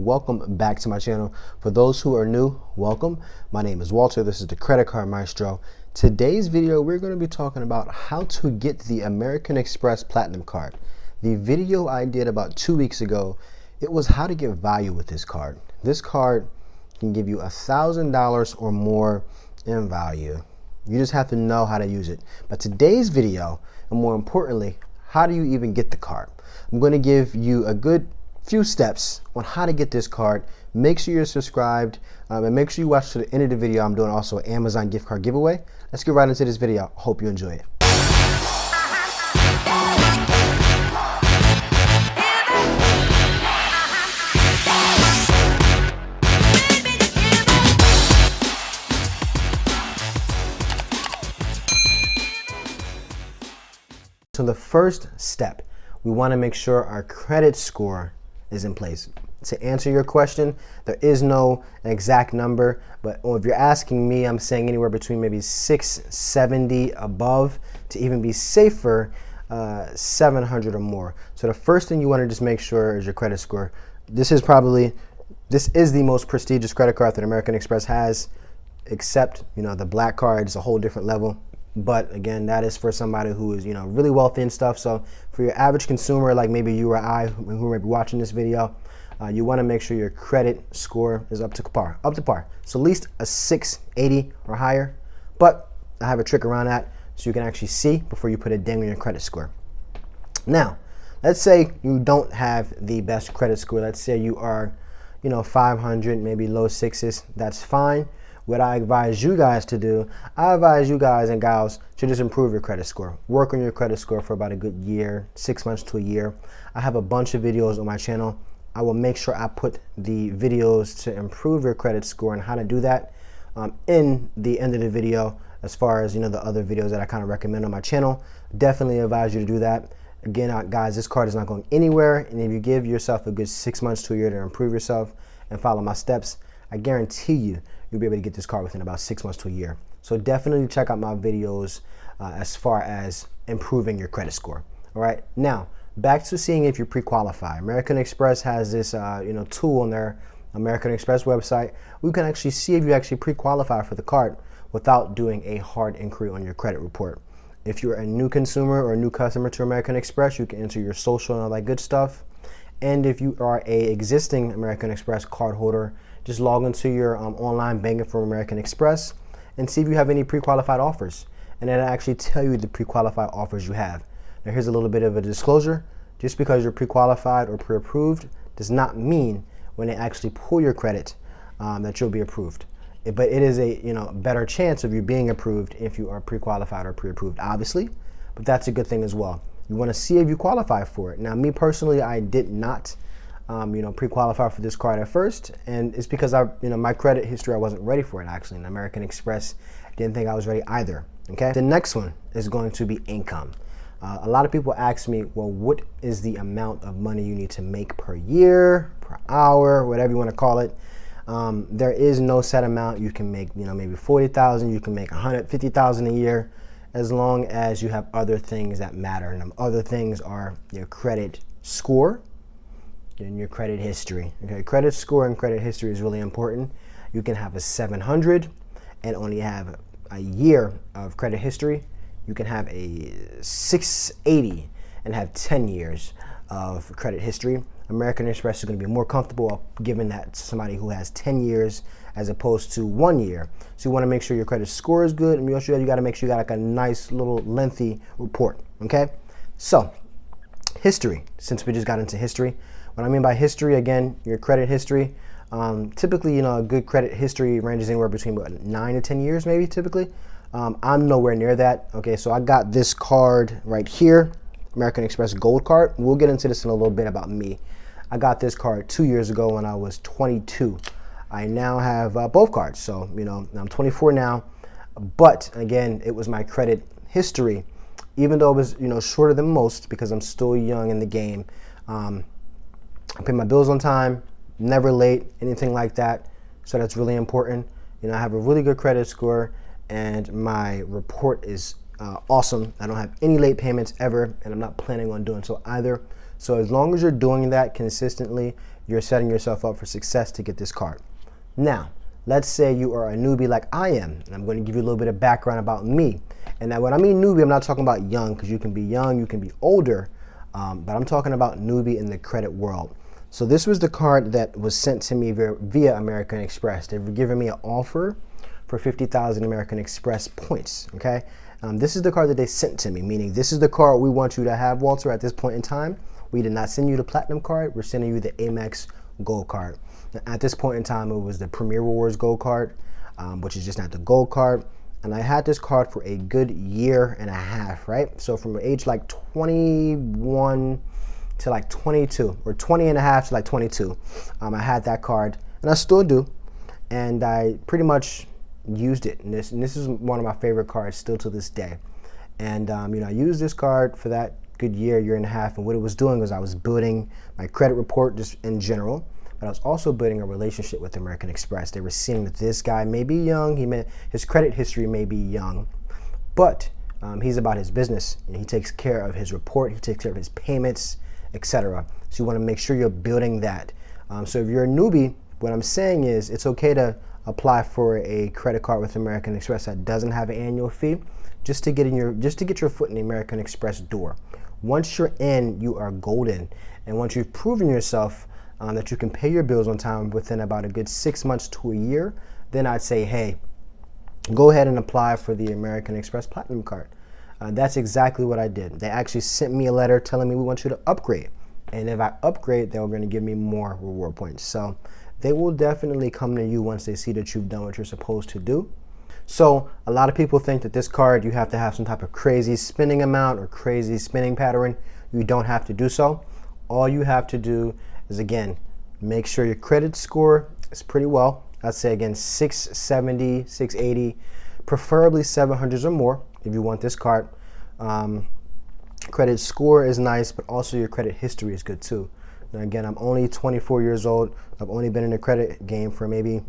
welcome back to my channel. For those who are new, welcome. My name is Walter. This is the Credit Card Maestro. Today's video, we're going to be talking about how to get the American Express Platinum card. The video I did about 2 weeks ago, it was how to get value with this card. This card can give you $1,000 or more in value. You just have to know how to use it. But today's video, and more importantly, how do you even get the card? I'm going to give you a good few steps on how to get this card. Make sure you're subscribed and make sure you watch to the end of the video. I'm doing also an Amazon gift card giveaway. Let's get right into this video. Hope you enjoy it. So the first step, we want to make sure our credit score is in place. To answer your question, there is no exact number, but if you're asking me, I'm saying anywhere between maybe 670 above to even be safer, 700 or more. So the first thing you want to just make sure is your credit score. This is the most prestigious credit card that American Express has, except, the black card is a whole different level. But again, that is for somebody who is, really wealthy and stuff. So for your average consumer, like maybe you or I, who may be watching this video, you want to make sure your credit score is up to par. So at least a 680 or higher. But I have a trick around that so you can actually see before you put a ding on your credit score. Now, let's say you don't have the best credit score. Let's say you are, 500, maybe low sixes. That's fine. What I advise you guys to do, I advise you guys and gals to just improve your credit score. Work on your credit score for about a good year, 6 months to a year. I have a bunch of videos on my channel. I will make sure I put the videos to improve your credit score and how to do that in the end of the video, as far as, the other videos that I kind of recommend on my channel. Definitely advise you to do that. Again, guys, this card is not going anywhere. And if you give yourself a good 6 months to a year to improve yourself and follow my steps, I guarantee you'll be able to get this card within about 6 months to a year. So definitely check out my videos as far as improving your credit score. All right, now back to seeing if you pre-qualify. American Express has this tool on their American Express website. We can actually see if you actually pre-qualify for the card without doing a hard inquiry on your credit report. If you're a new consumer or a new customer to American Express, you can enter your social and all that good stuff. And if you are a existing American Express card holder, just log into your online banking from American Express and see if you have any pre-qualified offers. And then it'll actually tell you the pre-qualified offers you have. Now here's a little bit of a disclosure. Just because you're pre-qualified or pre-approved does not mean when they actually pull your credit that you'll be approved. But it is a better chance of you being approved if you are pre-qualified or pre-approved, obviously. But that's a good thing as well. You want to see if you qualify for it. Now, me personally, I did not pre-qualify for this card at first, and it's because my credit history, I wasn't ready for it actually, and American Express didn't think I was ready either. Okay. The next one is going to be income. A lot of people ask me, well, what is the amount of money you need to make per year, per hour, whatever you want to call it? There is no set amount. You can make, maybe 40,000. You can make 150,000 a year, as long as you have other things that matter. And other things are your credit score and your credit history. Okay, credit score and credit history is really important. You can have a 700 and only have a year of credit history. You can have a 680 and have 10 years of credit history. American Express is going to be more comfortable giving that to somebody who has 10 years as opposed to 1 year. So you want to make sure your credit score is good, and you got to make sure you got like a nice little lengthy report. Okay, so history. Since we just got into history, what I mean by history, again, your credit history. Typically, a good credit history ranges anywhere between 9 to 10 years, maybe. Typically, I'm nowhere near that. Okay, so I got this card right here, American Express Gold card. We'll get into this in a little bit about me. I got this card 2 years ago when I was 22. I now have both cards, so I'm 24 now. But again, it was my credit history, even though it was shorter than most because I'm still young in the game. I pay my bills on time, never late, anything like that. So that's really important. I have a really good credit score, and my report is awesome. I don't have any late payments ever, and I'm not planning on doing so either. So as long as you're doing that consistently, you're setting yourself up for success to get this card. Now, let's say you are a newbie like I am, and I'm going to give you a little bit of background about me. And now when I mean newbie, I'm not talking about young, because you can be young, you can be older, but I'm talking about newbie in the credit world. So this was the card that was sent to me via American Express. They've given me an offer for 50,000 American Express points, okay? This is the card that they sent to me, meaning this is the card we want you to have, Walter, at this point in time. We did not send you the Platinum card, we're sending you the Amex Gold card. Now, at this point in time, it was the Premier Rewards Gold card, which is just not the Gold card. And I had this card for a good year and a half, right? So from age like 21 to like 22, or 20 and a half to like 22, I had that card, and I still do. And I pretty much used it. And this is one of my favorite cards still to this day. And you know, I used this card for that good year and a half. And what it was doing was I was building my credit report just in general, but I was also building a relationship with American Express. They were seeing that this guy may be young, his credit history may be young, but he's about his business, and he takes care of his report, he takes care of his payments, etc. So you want to make sure you're building that. So if you're a newbie, what I'm saying is it's okay to apply for a credit card with American Express that doesn't have an annual fee, just to get your foot in the American Express door. Once you're in, you are golden, and once you've proven yourself that you can pay your bills on time within about a good 6 months to a year, then I'd say, hey, go ahead and apply for the American Express Platinum card. That's exactly what I did. They actually sent me a letter telling me we want you to upgrade. And if I upgrade, they were going to give me more reward points. So they will definitely come to you once they see that you've done what you're supposed to do. So a lot of people think that this card, you have to have some type of crazy spending amount or crazy spending pattern. You don't have to do so. All you have to do is, again, make sure your credit score is pretty well. I'd say, again, 670, 680, preferably 700s or more if you want this card. Credit score is nice, but also your credit history is good too. Now, again, I'm only 24 years old. I've only been in the credit game for maybe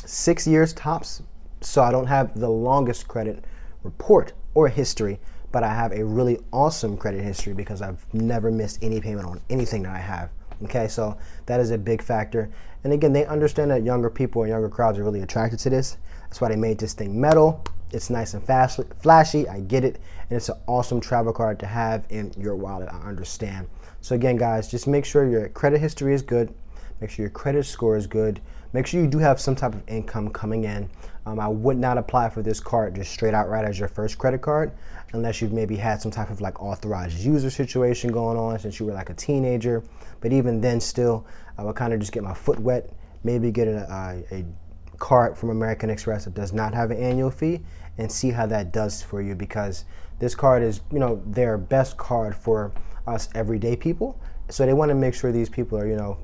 6 years tops, so I don't have the longest credit report or history, but I have a really awesome credit history because I've never missed any payment on anything that I have. Okay, so that is a big factor. And again, they understand that younger people and younger crowds are really attracted to this. That's why they made this thing metal. It's nice and flashy, I get it, and it's an awesome travel card to have in your wallet, I understand. So again, guys, just make sure your credit history is good, make sure your credit score is good, make sure you do have some type of income coming in. I would not apply for this card just straight out right as your first credit card, unless you've maybe had some type of like authorized user situation going on since you were like a teenager. But even then still, I would kind of just get my foot wet, maybe get a card from American Express that does not have an annual fee, and see how that does for you, because this card is, you know, their best card for us everyday people. So they want to make sure these people are, you know,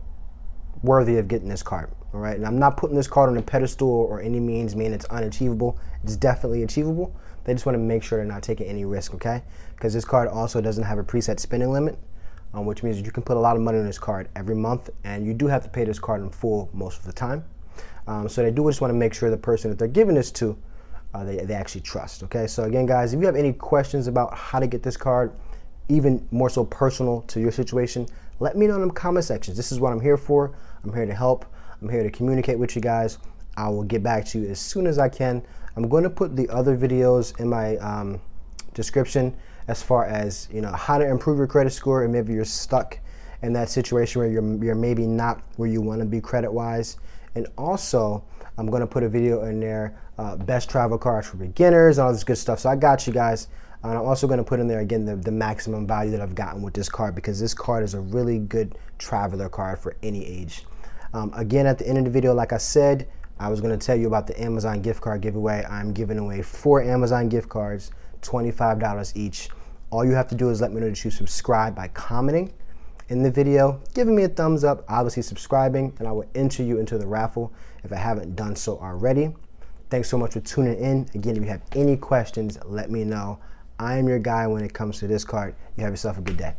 worthy of getting this card. All right, and I'm not putting this card on a pedestal or any means mean it's unachievable. It's definitely achievable. They just want to make sure they're not taking any risk, okay? Because this card also doesn't have a preset spending limit, which means you can put a lot of money on this card every month, and you do have to pay this card in full most of the time. So they do just want to make sure the person that they're giving this to, they actually trust, okay? So again, guys, if you have any questions about how to get this card, even more so personal to your situation, let me know in the comment sections. This is what I'm here for. I'm here to help. I'm here to communicate with you guys. I will get back to you as soon as I can. I'm going to put the other videos in my description as far as, you know, how to improve your credit score, and maybe you're stuck in that situation where you're maybe not where you want to be credit-wise. And also, I'm going to put a video in there, best travel cards for beginners and all this good stuff. So I got you guys. And I'm also going to put in there, again, the maximum value that I've gotten with this card, because this card is a really good traveler card for any age. Again, at the end of the video, like I said, I was going to tell you about the Amazon gift card giveaway. I'm giving away 4 Amazon gift cards, $25 each. All you have to do is let me know that you subscribe by commenting in the video, giving me a thumbs up, obviously subscribing, and I will enter you into the raffle if I haven't done so already. Thanks so much for tuning in. Again, if you have any questions, let me know. I am your guy when it comes to this card. You have yourself a good day.